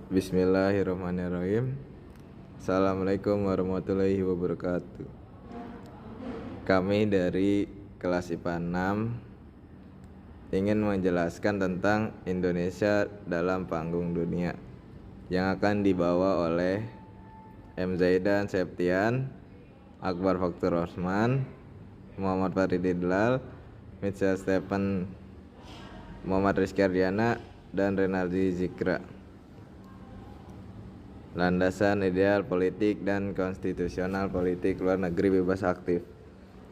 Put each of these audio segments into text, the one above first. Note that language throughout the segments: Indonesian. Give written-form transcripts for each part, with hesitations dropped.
Bismillahirrahmanirrahim. Assalamualaikum warahmatullahi wabarakatuh. Kami dari kelas IPA 6 ingin menjelaskan tentang Indonesia dalam panggung dunia yang akan dibawa oleh M. Zaidan Septian, Akbar Faktur Rosman, Muhammad Faridilal, Mitchell Stephen, Muhammad Rizky Ardiana, dan Renaldi Zikra. Landasan ideal politik dan konstitusional politik luar negeri bebas aktif.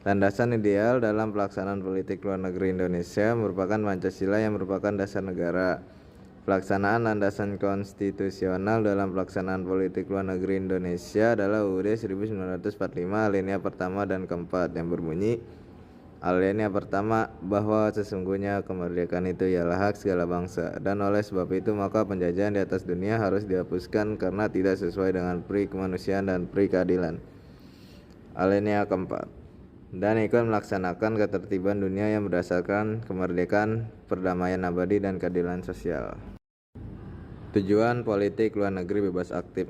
Landasan ideal dalam pelaksanaan politik luar negeri Indonesia merupakan Pancasila yang merupakan dasar negara. Pelaksanaan landasan konstitusional dalam pelaksanaan politik luar negeri Indonesia adalah UUD 1945 alinea pertama dan keempat yang berbunyi: alinea pertama, bahwa sesungguhnya kemerdekaan itu ialah hak segala bangsa, dan oleh sebab itu maka penjajahan di atas dunia harus dihapuskan karena tidak sesuai dengan pri kemanusiaan dan pri keadilan. Alinea keempat, dan ikut melaksanakan ketertiban dunia yang berdasarkan kemerdekaan, perdamaian abadi, dan keadilan sosial. Tujuan politik luar negeri bebas aktif.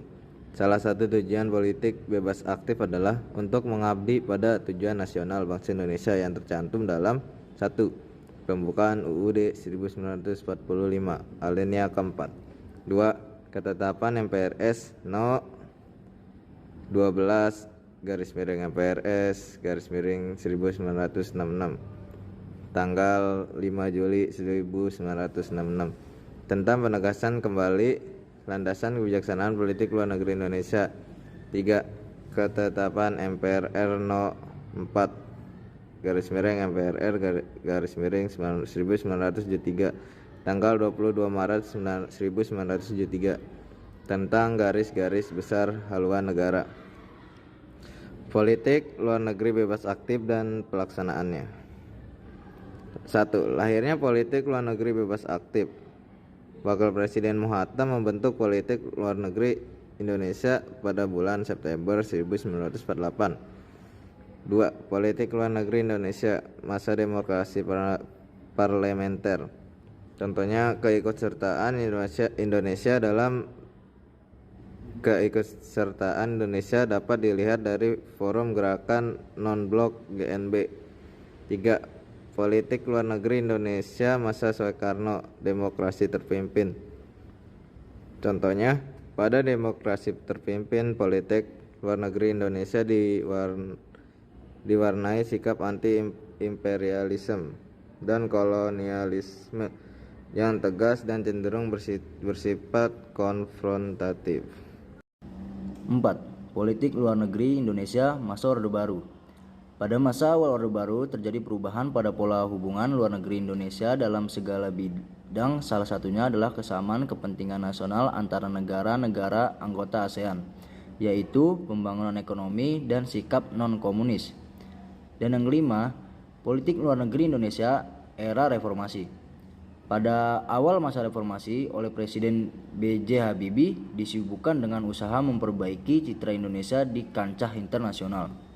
Salah satu tujuan politik bebas aktif adalah untuk mengabdi pada tujuan nasional bangsa Indonesia yang tercantum dalam 1. Pembukaan UUD 1945 alinea keempat. 2. Ketetapan MPRS No. 12 MPRS 1966 tanggal 5 Juli 1966 tentang penegasan kembali landasan kebijaksanaan politik luar negeri Indonesia. 3. Ketetapan MPRR No. 4 MPRR 1973 tanggal 22 Maret 1973 tentang garis-garis besar haluan negara. Politik luar negeri bebas aktif dan pelaksanaannya. 1. Lahirnya politik luar negeri bebas aktif. Wakil Presiden Muhatta membentuk politik luar negeri Indonesia pada bulan September 1948. 2. Politik luar negeri Indonesia masa demokrasi parlementer. Contohnya keikutsertaan Indonesia dapat dilihat dari Forum Gerakan Non-Blok GNB. 3. Politik luar negeri Indonesia masa Soekarno, demokrasi terpimpin. Contohnya, pada demokrasi terpimpin, politik luar negeri Indonesia diwarnai sikap anti-imperialisme dan kolonialisme yang tegas dan cenderung bersifat konfrontatif. 4. Politik luar negeri Indonesia masa Orde Baru. Pada masa awal Orde Baru terjadi perubahan pada pola hubungan luar negeri Indonesia dalam segala bidang, salah satunya adalah kesamaan kepentingan nasional antara negara-negara anggota ASEAN, yaitu pembangunan ekonomi dan sikap non-komunis. Dan yang kelima, politik luar negeri Indonesia era reformasi. Pada awal masa reformasi, oleh Presiden B.J. Habibie disibukkan dengan usaha memperbaiki citra Indonesia di kancah internasional.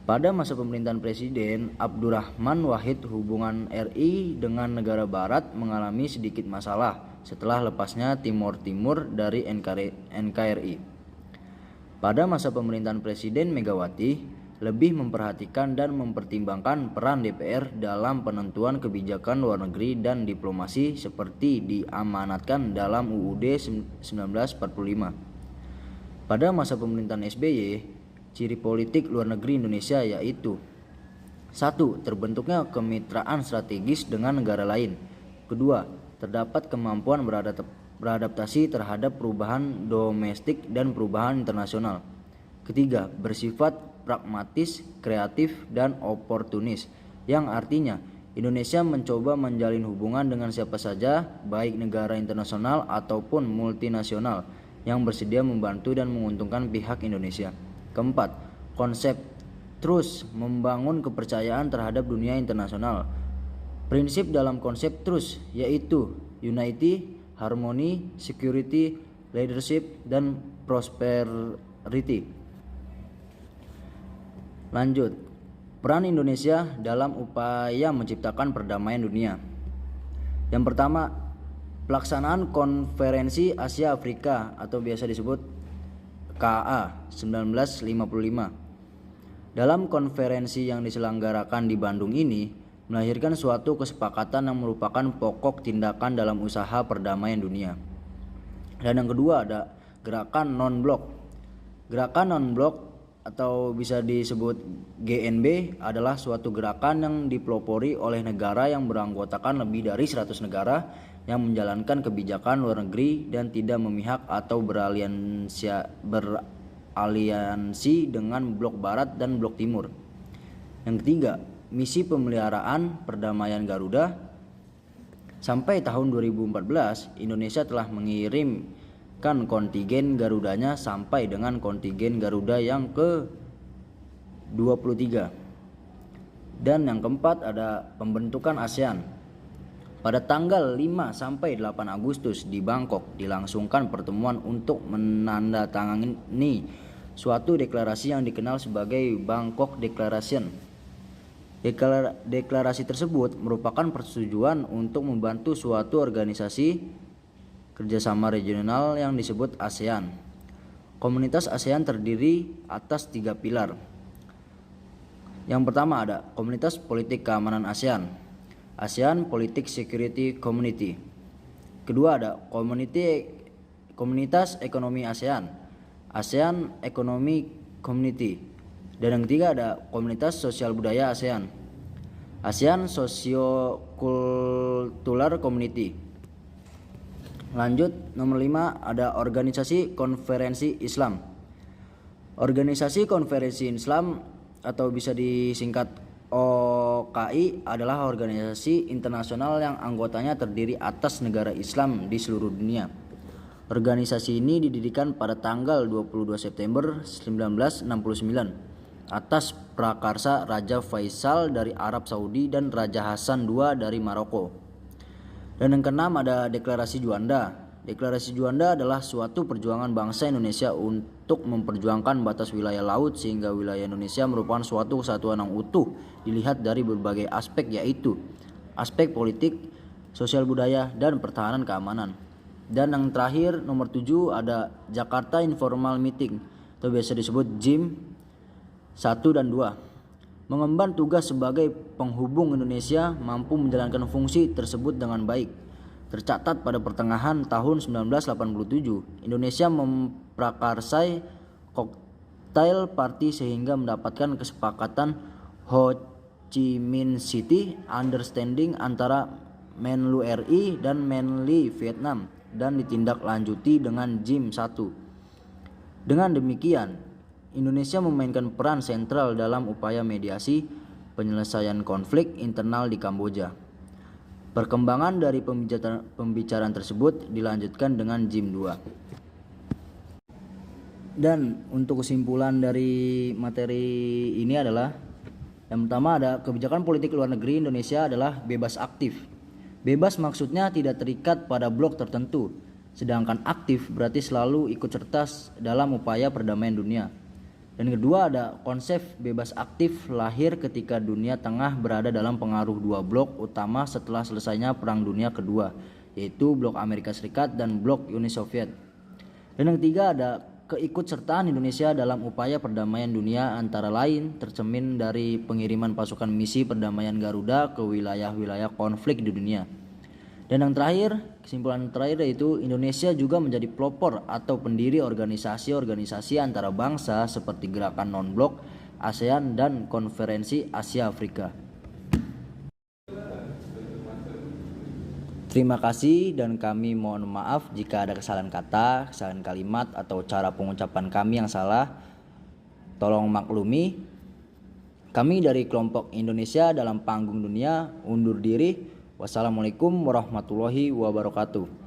Pada masa pemerintahan Presiden Abdurrahman Wahid, hubungan RI dengan negara barat mengalami sedikit masalah setelah lepasnya Timor Timur dari NKRI. Pada masa pemerintahan Presiden Megawati, lebih memperhatikan dan mempertimbangkan peran DPR dalam penentuan kebijakan luar negeri dan diplomasi seperti diamanatkan dalam UUD 1945. Pada masa pemerintahan SBY, ciri politik luar negeri Indonesia yaitu: 1. Terbentuknya kemitraan strategis dengan negara lain. 2. Terdapat kemampuan beradaptasi terhadap perubahan domestik dan perubahan internasional. 3. Bersifat pragmatis, kreatif, dan oportunis, yang artinya Indonesia mencoba menjalin hubungan dengan siapa saja, baik negara internasional ataupun multinasional, yang bersedia membantu dan menguntungkan pihak Indonesia. 4. Konsep trust membangun kepercayaan terhadap dunia internasional. Prinsip dalam konsep trust yaitu unity, harmony, security, leadership, dan prosperity. Lanjut, peran Indonesia dalam upaya menciptakan perdamaian dunia. Yang pertama, Pelaksanaan Konferensi Asia Afrika atau biasa disebut KA 1955. Dalam konferensi yang diselenggarakan di Bandung ini melahirkan suatu kesepakatan yang merupakan pokok tindakan dalam usaha perdamaian dunia. Dan yang kedua ada gerakan non-blok. Gerakan non-blok atau bisa disebut GNB adalah suatu gerakan yang dipelopori oleh negara yang beranggotakan lebih dari 100 negara yang menjalankan kebijakan luar negeri dan tidak memihak atau beraliansi dengan blok barat dan blok timur. Yang ketiga, misi pemeliharaan perdamaian Garuda. Sampai tahun 2014, Indonesia telah mengirimkan kontingen Garudanya sampai dengan kontingen Garuda yang ke-23. Dan yang keempat ada pembentukan ASEAN. Pada tanggal 5 sampai 8 Agustus di Bangkok dilangsungkan pertemuan untuk menandatangani suatu deklarasi yang dikenal sebagai Bangkok Declaration. Deklarasi tersebut merupakan persetujuan untuk membantu suatu organisasi kerjasama regional yang disebut ASEAN. Komunitas ASEAN terdiri atas 3 pilar. Yang pertama ada Komunitas Politik Keamanan ASEAN, ASEAN Politik Security Community. Kedua ada Komunitas Ekonomi ASEAN, ASEAN Economic Community. Dan yang ketiga ada Komunitas Sosial Budaya ASEAN, ASEAN Socio-Cultural Community. Lanjut nomor 5 ada Organisasi Konferensi Islam. Organisasi Konferensi Islam atau bisa disingkat OKI adalah organisasi internasional yang anggotanya terdiri atas negara Islam di seluruh dunia. Organisasi ini didirikan pada tanggal 22 September 1969 atas prakarsa Raja Faisal dari Arab Saudi dan Raja Hasan II dari Maroko. Dan yang keenam ada Deklarasi Juanda. Deklarasi Juanda adalah suatu perjuangan bangsa Indonesia untuk memperjuangkan batas wilayah laut sehingga wilayah Indonesia merupakan suatu kesatuan yang utuh dilihat dari berbagai aspek, yaitu aspek politik, sosial budaya, dan pertahanan keamanan. Dan yang terakhir nomor 7 ada Jakarta Informal Meeting atau biasa disebut JIM 1 dan 2. Mengemban tugas sebagai penghubung Indonesia mampu menjalankan fungsi tersebut dengan baik. Tercatat pada pertengahan tahun 1987, Indonesia memprakarsai Cocktail Party sehingga mendapatkan kesepakatan Ho Chi Minh City Understanding antara Menlu RI dan Menlu Vietnam dan ditindaklanjuti dengan JIM 1. Dengan demikian, Indonesia memainkan peran sentral dalam upaya mediasi penyelesaian konflik internal di Kamboja. Perkembangan dari pembicaraan tersebut dilanjutkan dengan JIM 2. Dan untuk kesimpulan dari materi ini adalah yang pertama ada kebijakan politik luar negeri Indonesia adalah bebas aktif. Bebas maksudnya tidak terikat pada blok tertentu, sedangkan aktif berarti selalu ikut serta dalam upaya perdamaian dunia. Dan kedua ada konsep bebas aktif lahir ketika dunia tengah berada dalam pengaruh dua blok utama setelah selesainya Perang Dunia Kedua, yaitu blok Amerika Serikat dan blok Uni Soviet. Dan yang ketiga ada keikutsertaan Indonesia dalam upaya perdamaian dunia antara lain tercermin dari pengiriman pasukan misi perdamaian Garuda ke wilayah-wilayah konflik di dunia. Dan yang terakhir, kesimpulan terakhir yaitu Indonesia juga menjadi pelopor atau pendiri organisasi-organisasi antara bangsa seperti Gerakan Non-Blok, ASEAN, dan Konferensi Asia Afrika. Terima kasih dan kami mohon maaf jika ada kesalahan kata, kesalahan kalimat, atau cara pengucapan kami yang salah. Tolong maklumi. Kami dari kelompok Indonesia dalam Panggung Dunia undur diri. Wassalamualaikum warahmatullahi wabarakatuh.